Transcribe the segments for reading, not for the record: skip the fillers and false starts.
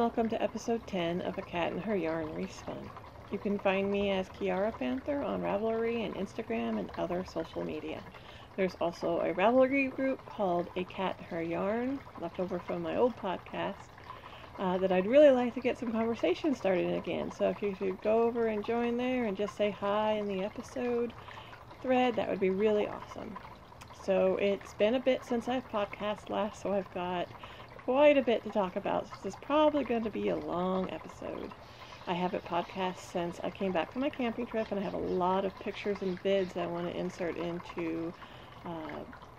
welcome to episode 10 of A Cat and Her Yarn Respun. You can find me as Kiara Panther on Ravelry and Instagram and other social media. There's also a Ravelry group called A Cat and Her Yarn, left over from my old podcast, that I'd really like to get some conversation started again. So if you could go over and join there and just say hi in the episode thread, that would be really awesome. So it's been a bit since I've podcast last, so I've got quite a bit to talk about. This is probably going to be a long episode. I haven't podcast since I came back from my camping trip, and I have a lot of pictures and vids I want to insert into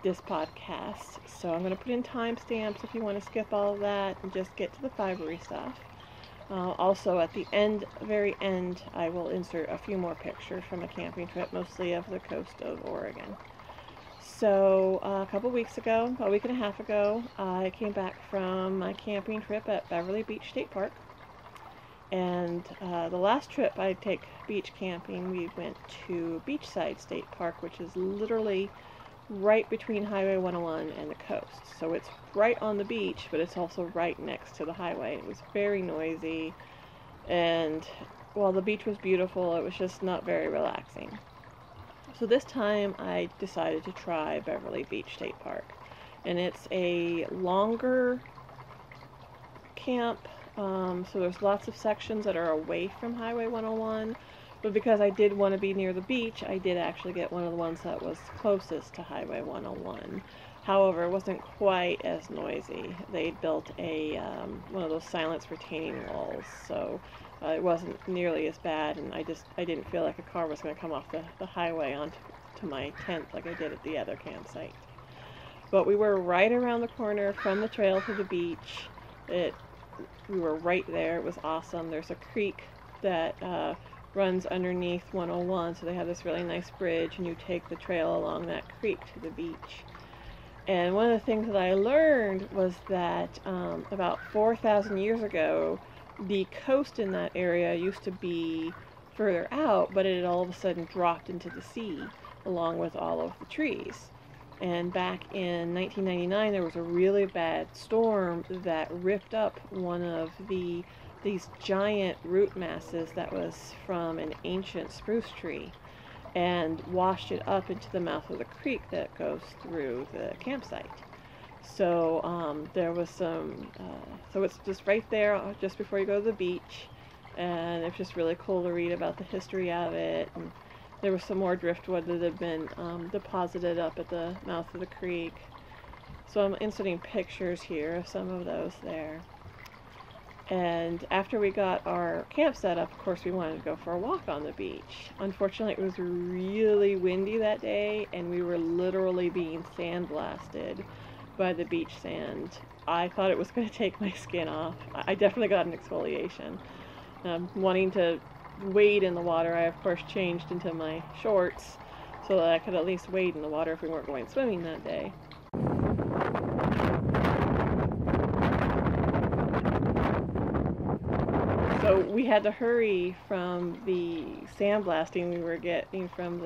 this podcast. So I'm going to put in timestamps if you want to skip all of that and just get to the fibery stuff. Also at the end, very end, I will insert a few more pictures from a camping trip, mostly of the coast of Oregon. So a couple weeks ago, a week and a half ago, I came back from my camping trip at Beverly Beach State Park. And the last trip I take beach camping, we went to Beachside State Park, which is literally right between Highway 101 and the coast. So it's right on the beach, but it's also right next to the highway. It was very noisy, and while the beach was beautiful, it was just not very relaxing. So this time I decided to try Beverly Beach State Park, and it's a longer camp, so there's lots of sections that are away from Highway 101, but because I did want to be near the beach, I did actually get one of the ones that was closest to Highway 101. However, it wasn't quite as noisy. They built a one of those silence retaining walls, so it wasn't nearly as bad, and I didn't feel like a car was going to come off the highway onto my tent like I did at the other campsite. But we were right around the corner from the trail to the beach. We were right there. It was awesome. There's a creek that runs underneath 101, so they have this really nice bridge, and you take the trail along that creek to the beach. And one of the things that I learned was that about 4,000 years ago, the coast in that area used to be further out, but it had all of a sudden dropped into the sea along with all of the trees. And back in 1999, there was a really bad storm that ripped up one of these giant root masses that was from an ancient spruce tree and washed it up into the mouth of the creek that goes through the campsite. So there was some, so it's just right there just before you go to the beach, and it's just really cool to read about the history of it. And there was some more driftwood that had been deposited up at the mouth of the creek. So I'm inserting pictures here of some of those there. And after we got our camp set up, of course, we wanted to go for a walk on the beach. Unfortunately, it was really windy that day, and we were literally being sandblasted by the beach sand. I thought it was going to take my skin off. I definitely got an exfoliation. Wanting to wade in the water, I of course changed into my shorts so that I could at least wade in the water if we weren't going swimming that day. So we had to hurry from the sandblasting we were getting from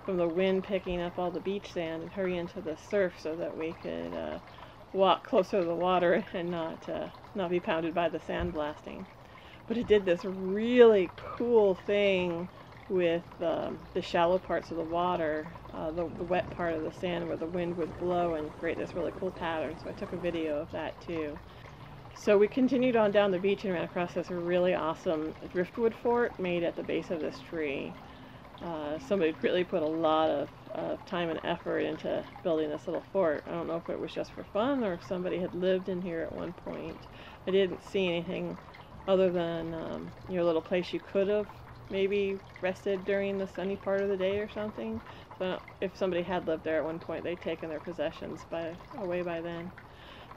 the wind picking up all the beach sand, and hurry into the surf so that we could walk closer to the water and not be pounded by the sandblasting. But it did this really cool thing with the shallow parts of the water, the wet part of the sand where the wind would blow and create this really cool pattern. So I took a video of that too. So we continued on down the beach and ran across this really awesome driftwood fort made at the base of this tree. Somebody really put a lot of time and effort into building this little fort. I don't know if it was just for fun or if somebody had lived in here at one point. I didn't see anything other than your little place you could have maybe rested during the sunny part of the day or something. So if somebody had lived there at one point, they'd taken their possessions away by then.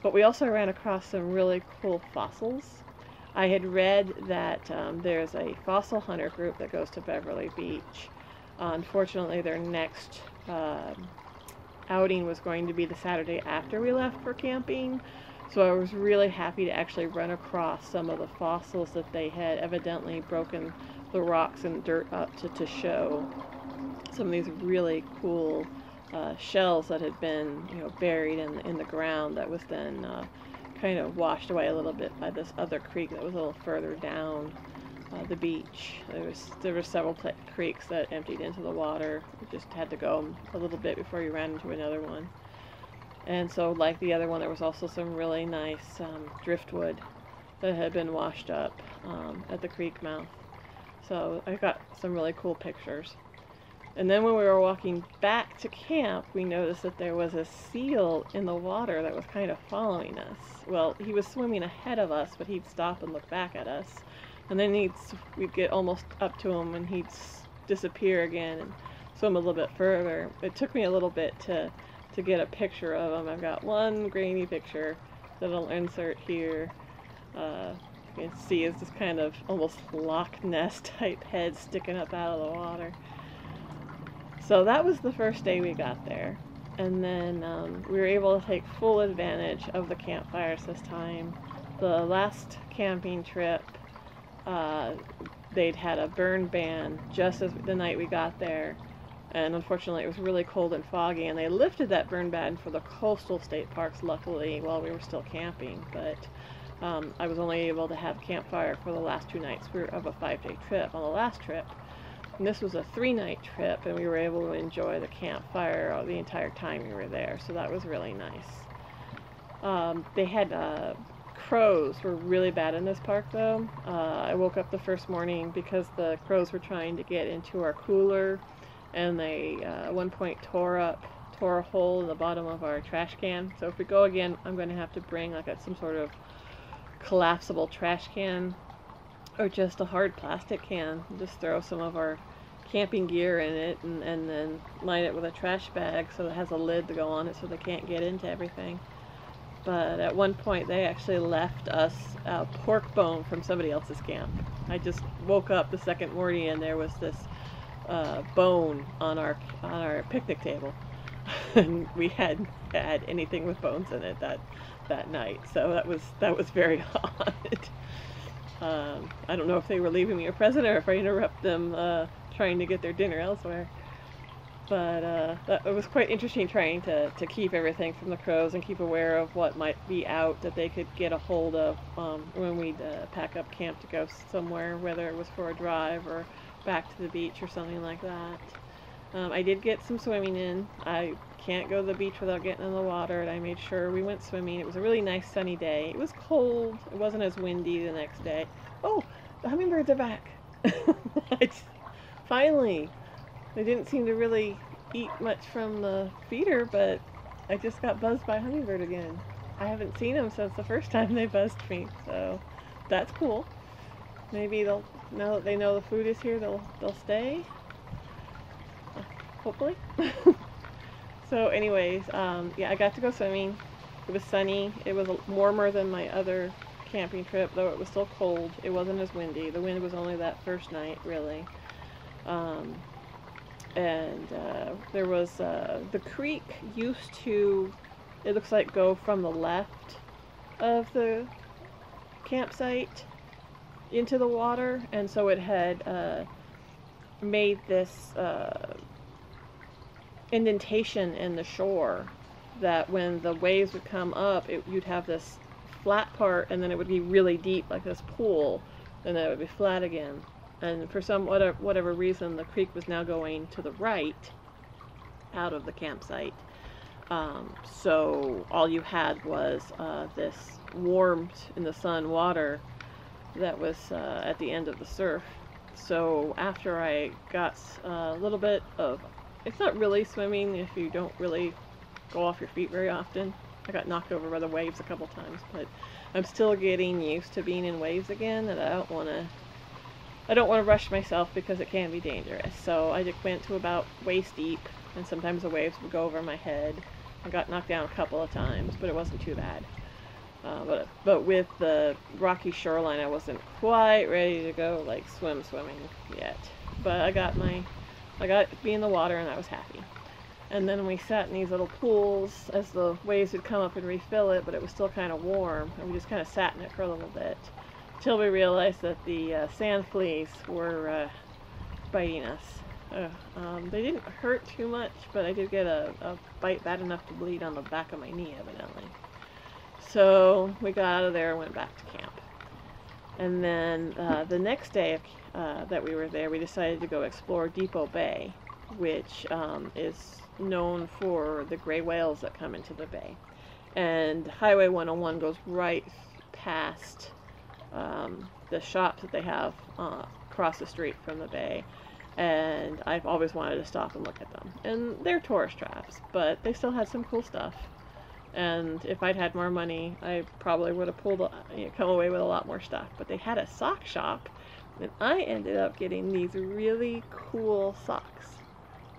But we also ran across some really cool fossils. I had read that there's a fossil hunter group that goes to Beverly Beach. Unfortunately, their next outing was going to be the Saturday after we left for camping. So I was really happy to actually run across some of the fossils that they had evidently broken the rocks and dirt up to show. Some of these really cool shells that had been, buried in the ground that was then kind of washed away a little bit by this other creek that was a little further down the beach. There were several creeks that emptied into the water. You just had to go a little bit before you ran into another one. And so, like the other one, there was also some really nice driftwood that had been washed up at the creek mouth. So I got some really cool pictures. And then when we were walking back to camp, we noticed that there was a seal in the water that was kind of following us. Well, he was swimming ahead of us, but he'd stop and look back at us. And then we'd get almost up to him and he'd disappear again and swim a little bit further. It took me a little bit to get a picture of him. I've got one grainy picture that I'll insert here. You can see is this kind of almost Loch Ness type head sticking up out of the water. So that was the first day we got there. And then we were able to take full advantage of the campfires this time. The last camping trip, they'd had a burn ban just as the night we got there. And unfortunately it was really cold and foggy, and they lifted that burn ban for the coastal state parks, luckily, while we were still camping. But I was only able to have campfire for the last 2 nights of a 5-day trip. On the last trip, and this was a 3-night trip, and we were able to enjoy the campfire the entire time we were there, so that was really nice. They had crows were really bad in this park, though. I woke up the first morning because the crows were trying to get into our cooler, and they at one point tore a hole in the bottom of our trash can. So if we go again, I'm going to have to bring like some sort of collapsible trash can, or just a hard plastic can. Just throw some of our camping gear in it and then line it with a trash bag so it has a lid to go on it so they can't get into everything. But at one point they actually left us a pork bone from somebody else's camp. I just woke up the second morning and there was this bone on our picnic table. And we hadn't had anything with bones in it that night, so that was very odd. I don't know if they were leaving me a present or if I interrupt them trying to get their dinner elsewhere. But it was quite interesting trying to keep everything from the crows and keep aware of what might be out that they could get a hold of when we'd pack up camp to go somewhere, whether it was for a drive or back to the beach or something like that. I did get some swimming in. I can't go to the beach without getting in the water, and I made sure we went swimming. It was a really nice sunny day. It was cold. It wasn't as windy the next day. Oh, the hummingbirds are back. Finally. They didn't seem to really eat much from the feeder, but I just got buzzed by a hummingbird again. I haven't seen them since the first time they buzzed me, so that's cool. Maybe now that they know the food is here, they'll stay. Hopefully. So anyways, yeah, I got to go swimming. It was sunny. It was warmer than my other camping trip, though it was still cold. It wasn't as windy. The wind was only that first night, really. And there was the creek used to, it looks like, go from the left of the campsite into the water, and so it had made this indentation in the shore that when the waves would come up, you'd have this flat part, and then it would be really deep, like this pool, and then it would be flat again. And for whatever reason, the creek was now going to the right out of the campsite. So all you had was this warmed in the sun water that was at the end of the surf. So after I got a little bit of, it's not really swimming if you don't really go off your feet very often. I got knocked over by the waves a couple times, but I'm still getting used to being in waves again, and I don't want to rush myself because it can be dangerous. So I just went to about waist deep, and sometimes the waves would go over my head. I got knocked down a couple of times, but it wasn't too bad. But with the rocky shoreline, I wasn't quite ready to go like swimming yet. But I got to be in the water, and I was happy. And then we sat in these little pools as the waves would come up and refill it, but it was still kind of warm, and we just kind of sat in it for a little bit until we realized that the sand fleas were biting us. They didn't hurt too much, but I did get a bite bad enough to bleed on the back of my knee, evidently. So we got out of there and went back to camp. And then the next day that we were there, we decided to go explore Depot Bay, which is known for the gray whales that come into the bay. And Highway 101 goes right past the shops that they have across the street from the bay. And I've always wanted to stop and look at them. And they're tourist traps, but they still had some cool stuff. And if I'd had more money, I probably would have come away with a lot more stuff. But they had a sock shop, and I ended up getting these really cool socks.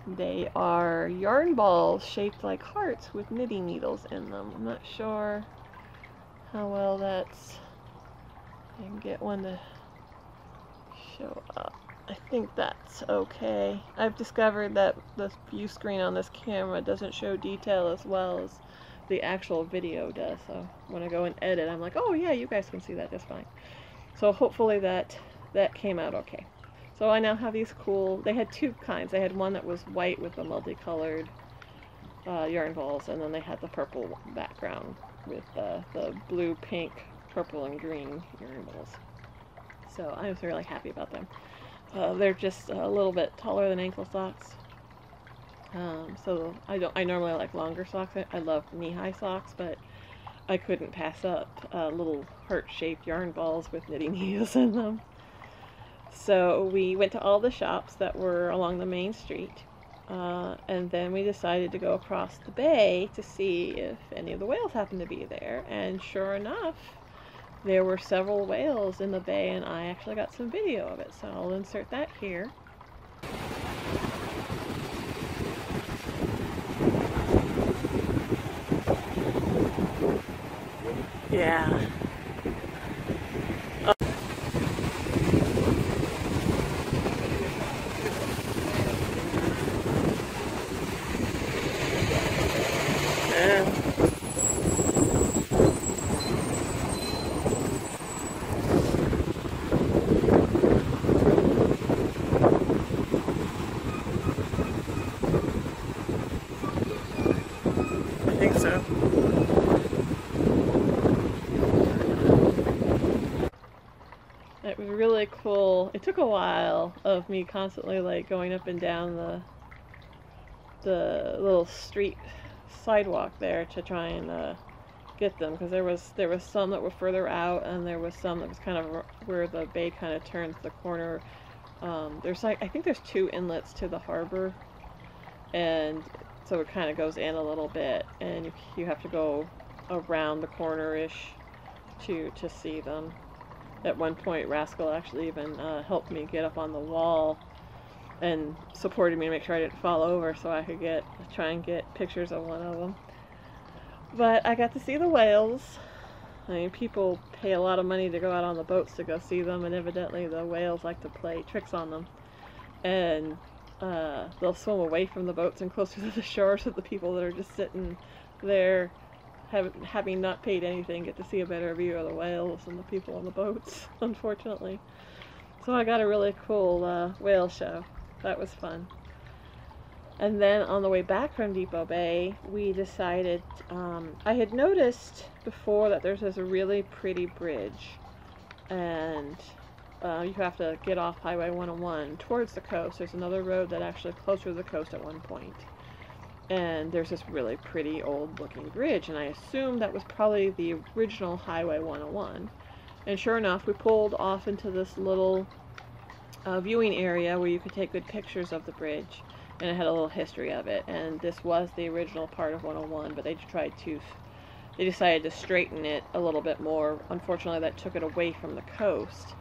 They are yarn balls shaped like hearts with knitting needles in them. I'm not sure how well that's... I can get one to show up. I think that's okay. I've discovered that the view screen on this camera doesn't show detail as well as the actual video does. So when I go and edit, I'm like, oh yeah, you guys can see that just fine. So hopefully that came out okay. So I now have these cool, they had two kinds. They had one that was white with the multicolored yarn balls, and then they had the purple background with the blue, pink, purple, and green yarn balls. So I was really happy about them. They're just a little bit taller than ankle socks. So I normally like longer socks. I love knee-high socks, but I couldn't pass up little heart-shaped yarn balls with knitting needles in them. So we went to all the shops that were along the main street, and then we decided to go across the bay to see if any of the whales happened to be there. And sure enough, there were several whales in the bay, and I actually got some video of it, so I'll insert that here. Yeah. It was really cool. It took a while of me constantly like going up and down the little street sidewalk there to try and get them, because there was some that were further out, and there was some that was kind of where the bay kind of turns the corner. There's like, I think there's two inlets to the harbor, and so it kind of goes in a little bit, and you have to go around the corner-ish to see them. At one point, Rascal actually even helped me get up on the wall and supported me to make sure I didn't fall over, so I could try and get pictures of one of them. But I got to see the whales. I mean, people pay a lot of money to go out on the boats to go see them, and evidently the whales like to play tricks on them. And they'll swim away from the boats and closer to the shore, so the people that are just sitting there having not paid anything get to see a better view of the whales than the people on the boats, unfortunately. So I got a really cool whale show. That was fun. And then on the way back from Depot Bay, we decided, I had noticed before that there's this really pretty bridge, and you have to get off Highway 101 towards the coast. There's another road that actually closer to the coast at one point. And there's this really pretty old looking bridge, and I assumed that was probably the original Highway 101. And sure enough, we pulled off into this little viewing area where you could take good pictures of the bridge, and it had a little history of it. And this was the original part of 101, but they decided to straighten it a little bit more. Unfortunately, that took it away from the coast.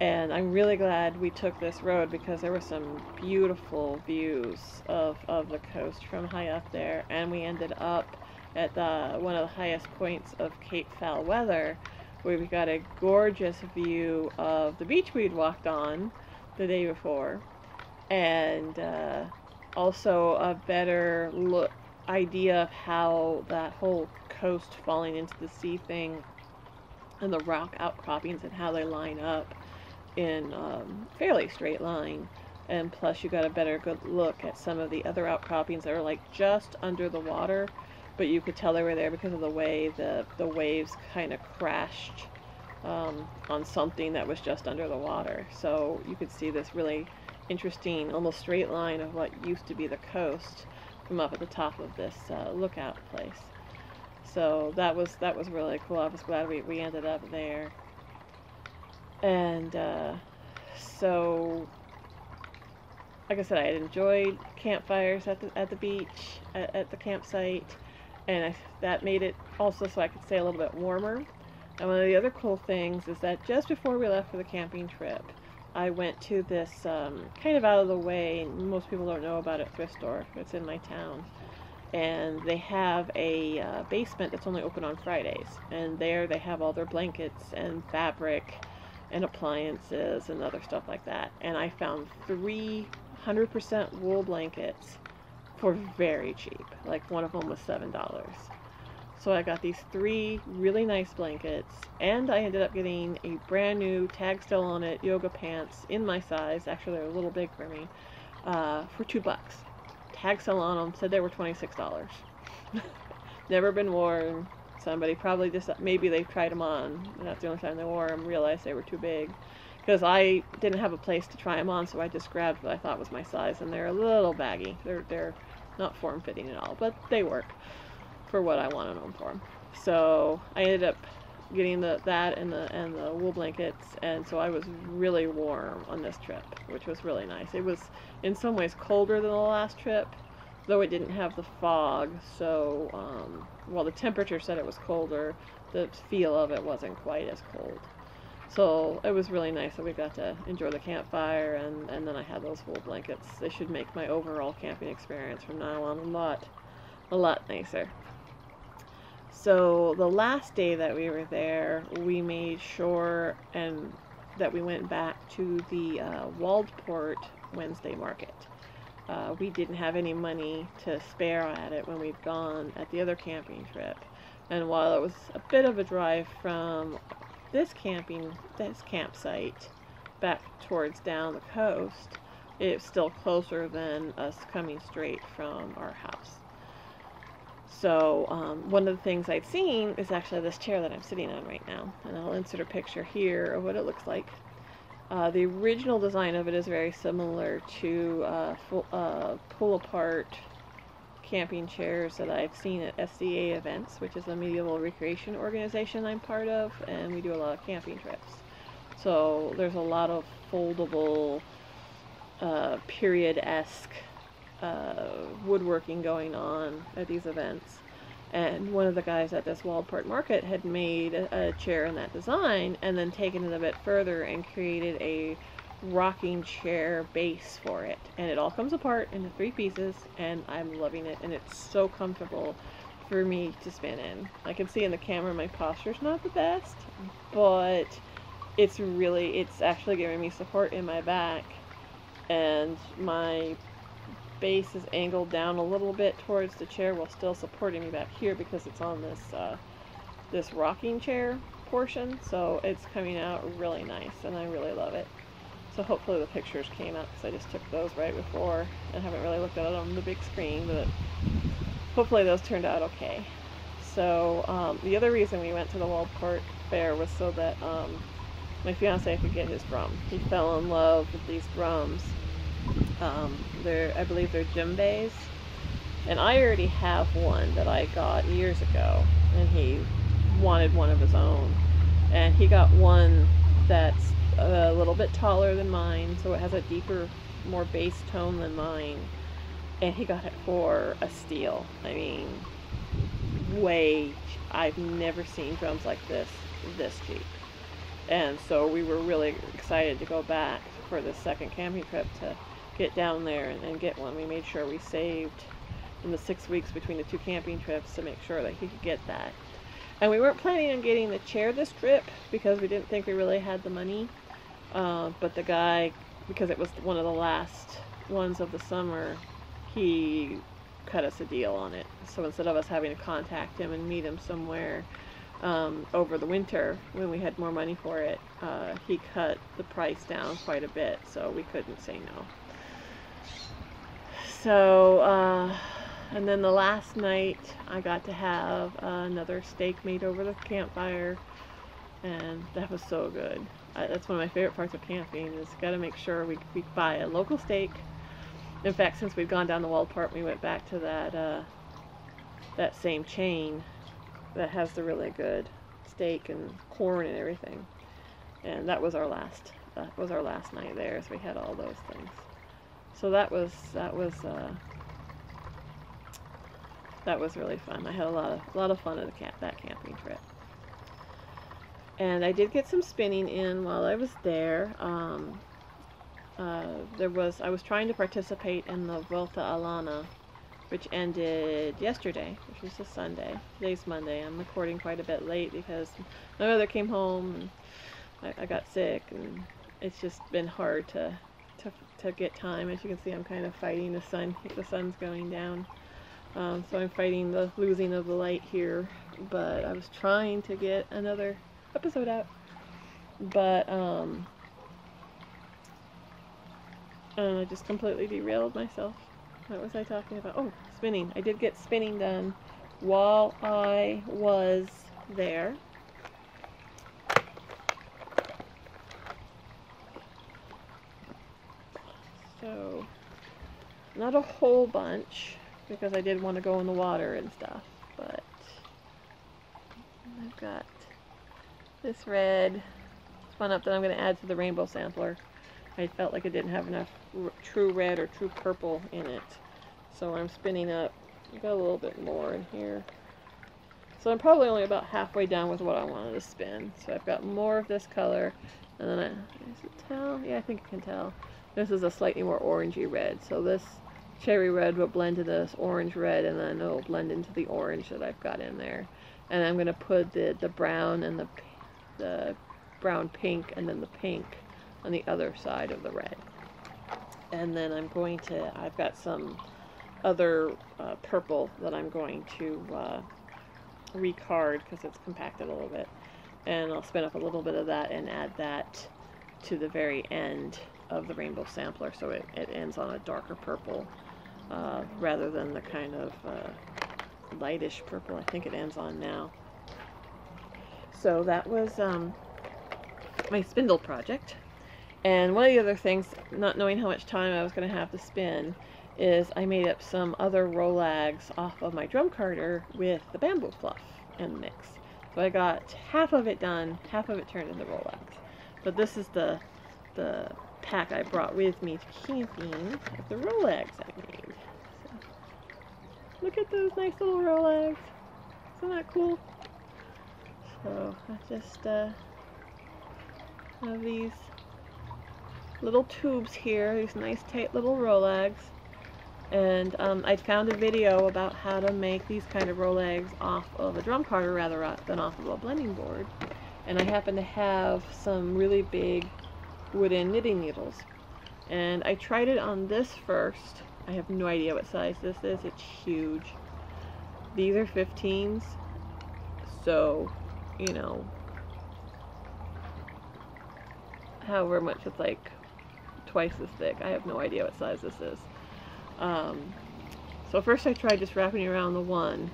And I'm really glad we took this road, because there were some beautiful views of the coast from high up there. And we ended up at one of the highest points of Cape Foul Weather, where we got a gorgeous view of the beach we'd walked on the day before. And also a better idea of how that whole coast falling into the sea thing and the rock outcroppings and how they line up in fairly straight line. And plus you got a better good look at some of the other outcroppings that are like just under the water, but you could tell they were there because of the way the waves kind of crashed on something that was just under the water. So you could see this really interesting, almost straight line of what used to be the coast from up at the top of this lookout place. So that was really cool. I was glad we ended up there. And so, like I said, I had enjoyed campfires at the beach, at the campsite, and that made it also so I could stay a little bit warmer. And one of the other cool things is that just before we left for the camping trip, I went to this kind of out of the way, most people don't know about it, thrift store. It's in my town. And they have a basement that's only open on Fridays. And there they have all their blankets and fabric and appliances and other stuff like that. And I found 300% wool blankets for very cheap. Like one of them was $7. So I got these 3 really nice blankets, and I ended up getting a brand new, tag still on it, yoga pants in my size. Actually, they're a little big for me, for $2. Tag still on them, said they were $26. Never been worn. Somebody probably just, maybe they tried them on, and that's the only time they wore them, realized they were too big. Because I didn't have a place to try them on, so I just grabbed what I thought was my size, and they're a little baggy. They're not form-fitting at all, but they work for what I wanted them for. So I ended up getting that and the wool blankets, and so I was really warm on this trip, which was really nice. It was in some ways colder than the last trip, though it didn't have the fog, so while the temperature said it was colder, the feel of it wasn't quite as cold. So it was really nice that we got to enjoy the campfire, and then I had those wool blankets. They should make my overall camping experience from now on a lot nicer. So the last day that we were there, we made sure that we went back to the Waldport Wednesday market. We didn't have any money to spare at it when we'd gone at the other camping trip. And while it was a bit of a drive from this campsite back towards down the coast, it's still closer than us coming straight from our house. So one of the things I'd seen is actually this chair that I'm sitting on right now, and I'll insert a picture here of what it looks like. The original design of it is very similar to pull-apart camping chairs that I've seen at SCA events, which is a medieval recreation organization I'm part of, and we do a lot of camping trips. So there's a lot of foldable, period-esque woodworking going on at these events. And one of the guys at this Waldport market had made a chair in that design and then taken it a bit further and created a rocking chair base for it. And it all comes apart into 3 pieces, and I'm loving it, and it's so comfortable for me to spin in. I can see in the camera my posture's not the best, but it's actually giving me support in my back, and my base is angled down a little bit towards the chair while still supporting me back here because it's on this rocking chair portion. So it's coming out really nice, and I really love it. So hopefully the pictures came out, because I just took those right before and haven't really looked at it on the big screen, but hopefully those turned out okay. So the other reason we went to the Waldport Fair was so that my fiance could get his drum. He fell in love with these drums. I believe they're djembes, and I already have one that I got years ago, and he wanted one of his own, and he got one that's a little bit taller than mine, so it has a deeper, more bass tone than mine, and he got it for a steal. I mean, I've never seen drums like this cheap. And so we were really excited to go back for the second camping trip to get down there and get one. We made sure we saved in the 6 weeks between the 2 camping trips to make sure that he could get that. And we weren't planning on getting the chair this trip because we didn't think we really had the money. But the guy, because it was one of the last ones of the summer, he cut us a deal on it. So instead of us having to contact him and meet him somewhere over the winter when we had more money for it, he cut the price down quite a bit, so we couldn't say no. So And then the last night I got to have another steak made over the campfire, and that was so good. That's one of my favorite parts of camping, is got to make sure we buy a local steak. In fact, since we'd gone down the walled part, we went back to that same chain that has the really good steak and corn and everything. And that was our last night there, so we had all those things. So that was really fun. I had a lot of fun at that camping trip. And I did get some spinning in while I was there. I was trying to participate in the Volta Alana, which ended yesterday, which was a Sunday. Today's Monday. I'm recording quite a bit late because my mother came home and I got sick, and it's just been hard to get time. As you can see, I'm kind of fighting the sun. The sun's going down. So I'm fighting the losing of the light here, but I was trying to get another episode out. But I just completely derailed myself. What was I talking about? Oh, spinning. I did get spinning done while I was there. So, not a whole bunch, because I did want to go in the water and stuff, but I've got this red spun up that I'm going to add to the rainbow sampler. I felt like it didn't have enough true red or true purple in it, so I'm spinning up. I've got a little bit more in here. So I'm probably only about halfway down with what I wanted to spin. So I've got more of this color, and then is it tell? Yeah, I think I can tell. This is a slightly more orangey red, so this cherry red will blend to this orange red, and then it'll blend into the orange that I've got in there. And I'm going to put the brown and the brown pink, and then the pink on the other side of the red. And then I've got some other purple that I'm going to recard because it's compacted a little bit. And I'll spin up a little bit of that and add that to the very end of the rainbow sampler, so it ends on a darker purple rather than the kind of lightish purple I think it ends on now. So that was my spindle project. And one of the other things, not knowing how much time I was going to have to spin, is I made up some other Rolags off of my drum carder with the bamboo fluff in the mix. So I got half of it done, half of it turned into Rolags. But this is the pack I brought with me to camping of the Rolags I made. So, look at those nice little Rolags. Isn't that cool? So I just have these little tubes here, these nice tight little Rolags. And I found a video about how to make these kind of Rolags off of a drum carder rather than off of a blending board. And I happen to have some really big wooden knitting needles. And I tried it on this first. I have no idea what size this is. It's huge. These are 15s. So, you know, however much it's like twice as thick. I have no idea what size this is. So first I tried just wrapping around the one,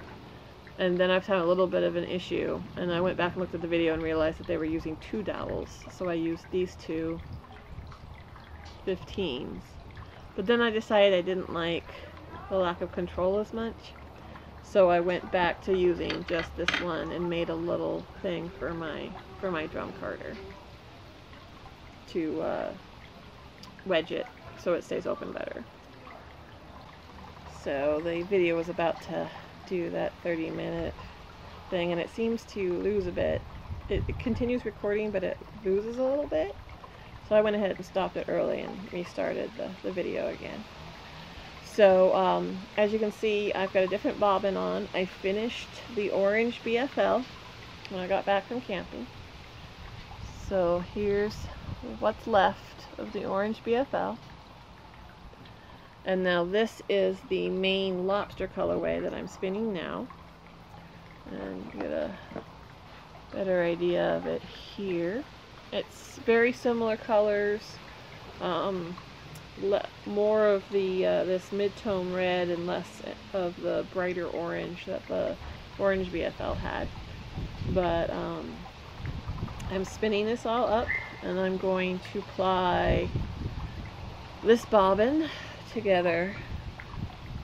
and then I was having a little bit of an issue, and I went back and looked at the video and realized that they were using 2 dowels, so I used these 2 15s. But then I decided I didn't like the lack of control as much, so I went back to using just this one and made a little thing for my drum carder to wedge it so it stays open better. So the video was about to do that 30-minute thing, and it seems to lose a bit. It continues recording, but it loses a little bit. So I went ahead and stopped it early and restarted the video again. So as you can see, I've got a different bobbin on. I finished the orange BFL when I got back from camping. So here's what's left of the orange BFL. And now this is the Maine Lobster colorway that I'm spinning now. And you get a better idea of it here. It's very similar colors. more of the this mid-tone red and less of the brighter orange that the orange BFL had. But I'm spinning this all up, and I'm going to ply this bobbin together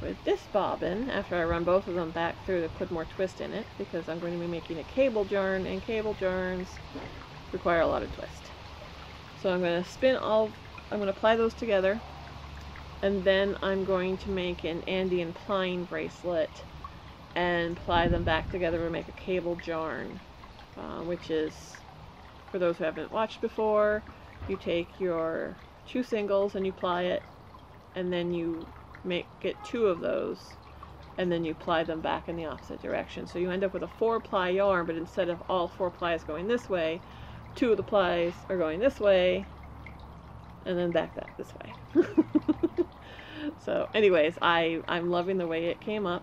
with this bobbin after I run both of them back through to put more twist in it, because I'm going to be making a cable yarn, and cable yarns require a lot of twist. So I'm going to apply those together, and then I'm going to make an Andean pine bracelet and ply them back together and make a cable yarn, which is, for those who haven't watched before, you take your 2 singles and you ply it, and then you get 2 of those, and then you ply them back in the opposite direction. So you end up with a 4-ply yarn, but instead of all 4 plies going this way, 2 of the plies are going this way, and then back this way. So anyways, I'm loving the way it came up.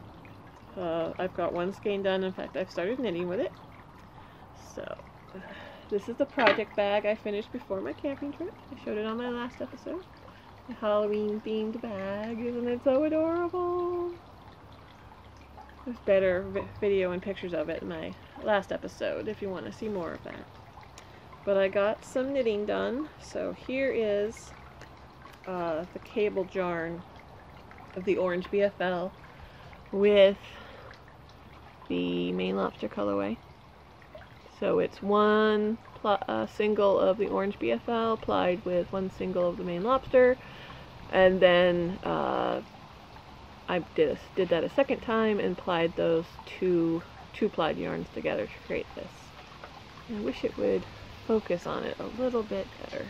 I've got one skein done. In fact, I've started knitting with it. So this is the project bag I finished before my camping trip. I showed it on my last episode. A Halloween themed bag. Isn't it so adorable? There's better video and pictures of it in my last episode if you want to see more of that. But I got some knitting done. So here is the cable yarn of the orange BFL with the Maine Lobster colorway. So it's 1 single of the orange BFL plied with 1 single of the Maine Lobster, and then I did that a second time and plied those two plied yarns together to create this. I wish it would focus on it a little bit better.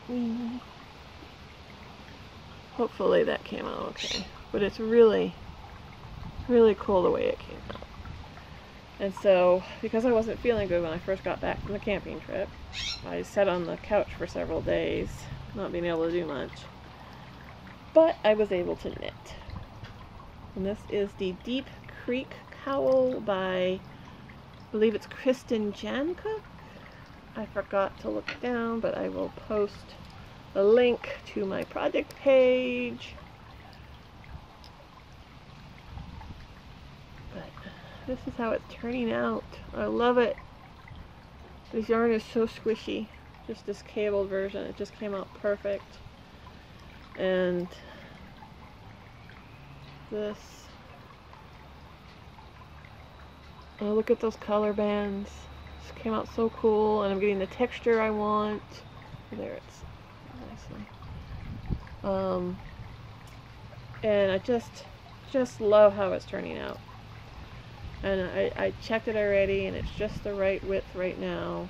Really? Hopefully that came out okay. But it's really, really cool the way it came out. And so, because I wasn't feeling good when I first got back from the camping trip, I sat on the couch for several days, not being able to do much. But I was able to knit. And this is the Deep Creek Cowl by, I believe it's Kristen Jancook. I forgot to look down, but I will post a link to my project page. But this is how it's turning out. I love it. This yarn is so squishy. Just this cabled version, it just came out perfect. And this, oh, look at those color bands. This came out so cool, and I'm getting the texture I want. There, it's nicely. And I just love how it's turning out. And I checked it already, and it's just the right width right now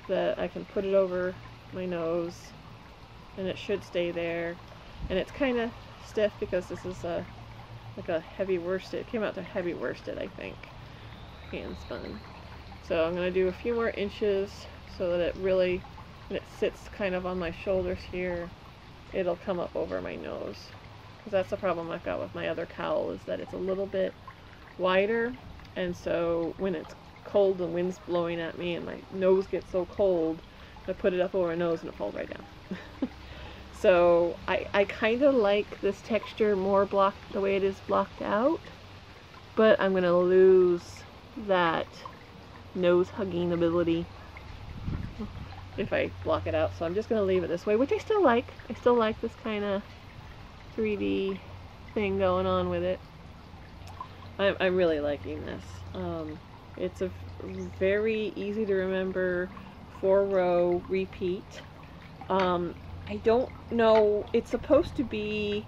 that I can put it over my nose, and it should stay there. And it's kind of stiff because this is like a heavy worsted. It came out to heavy worsted, I think, hand spun. So I'm going to do a few more inches so that it really, when it sits kind of on my shoulders here, it'll come up over my nose. Because that's the problem I've got with my other cowl, is that it's a little bit wider, and so when it's cold, the wind's blowing at me and my nose gets so cold, I put it up over my nose and it falls right down. So I kind of like this texture more blocked, the way it is blocked out, but I'm going to lose that nose hugging ability if I block it out, so I'm just going to leave it this way, which I still like. I still like this kind of 3D thing going on with it. I'm really liking this. It's a very easy to remember 4-row repeat. I don't know, it's supposed to be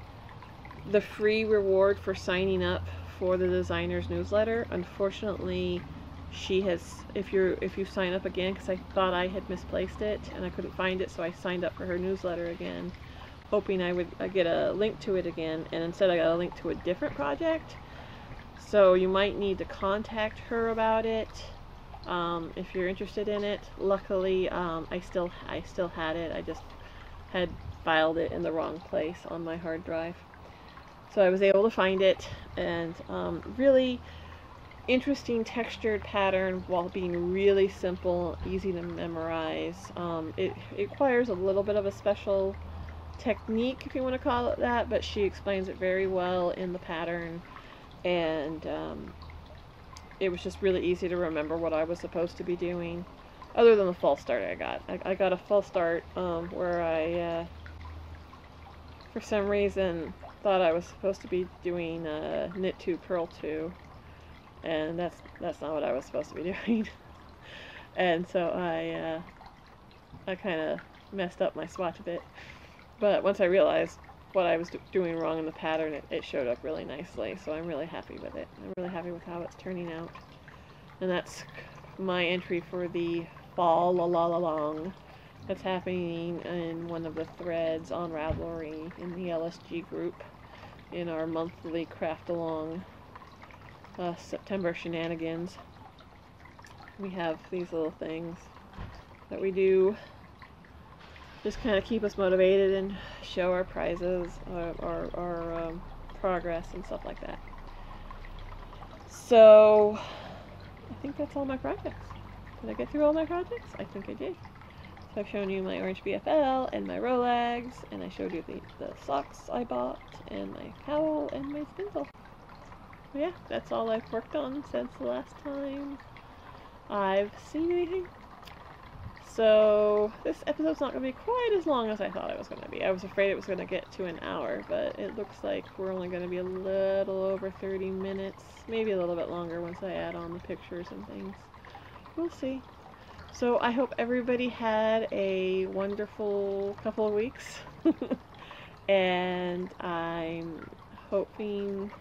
the free reward for signing up for the designer's newsletter. Unfortunately, she has, if you sign up again, because I thought I had misplaced it and I couldn't find it, so I signed up for her newsletter again, hoping I would get a link to it again, and instead I got a link to a different project. So you might need to contact her about it if you're interested in it. Luckily, I still had it. I just had filed it in the wrong place on my hard drive. So I was able to find it, and really, interesting textured pattern while being really simple, easy to memorize. It requires a little bit of a special technique, if you want to call it that, but she explains it very well in the pattern, and it was just really easy to remember what I was supposed to be doing, other than the false start I got. I got a false start where I, for some reason, thought I was supposed to be doing knit 2, purl 2, and that's not what I was supposed to be doing. And so I kind of messed up my swatch a bit. But once I realized what I was doing wrong in the pattern, it showed up really nicely. So I'm really happy with it. I'm really happy with how it's turning out. And that's my entry for the fall long. That's happening in one of the threads on Ravelry in the LSG group in our monthly craft along September shenanigans. We have these little things that we do just kind of keep us motivated and show our prizes, our progress and stuff like that. So I think that's all my projects. Did I get through all my projects? I think I did. So I've shown you my orange BFL and my Rolags, and I showed you the socks I bought, and my cowl and my spindle. Yeah, that's all I've worked on since the last time I've seen anything. So this episode's not going to be quite as long as I thought it was going to be. I was afraid it was going to get to an hour, but it looks like we're only going to be a little over 30 minutes, maybe a little bit longer once I add on the pictures and things. We'll see. So I hope everybody had a wonderful couple of weeks, and I'm hoping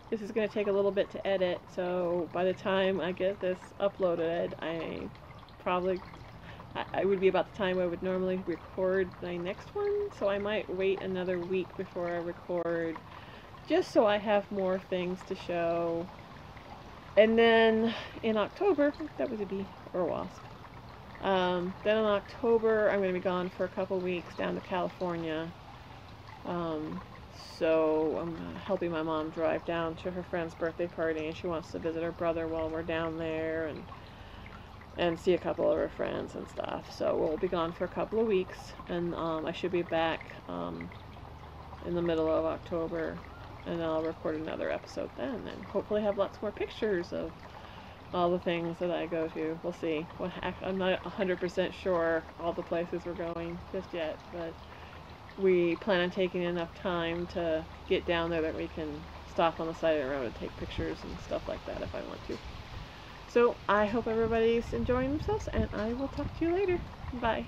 this is going to take a little bit to edit, so by the time I get this uploaded, I would be about the time I would normally record my next one, so I might wait another week before I record, just so I have more things to show. And then in October, that was a bee or a wasp. Then in October, I'm going to be gone for a couple weeks down to California. So I'm helping my mom drive down to her friend's birthday party, and she wants to visit her brother while we're down there, and see a couple of her friends and stuff. So we'll be gone for a couple of weeks, and I should be back in the middle of October, and I'll record another episode then, and hopefully have lots more pictures of all the things that I go to. We'll see. Well, I'm not 100% sure all the places we're going just yet, but we plan on taking enough time to get down there that we can stop on the side of the road and take pictures and stuff like that if I want to. So I hope everybody's enjoying themselves, and I will talk to you later. Bye.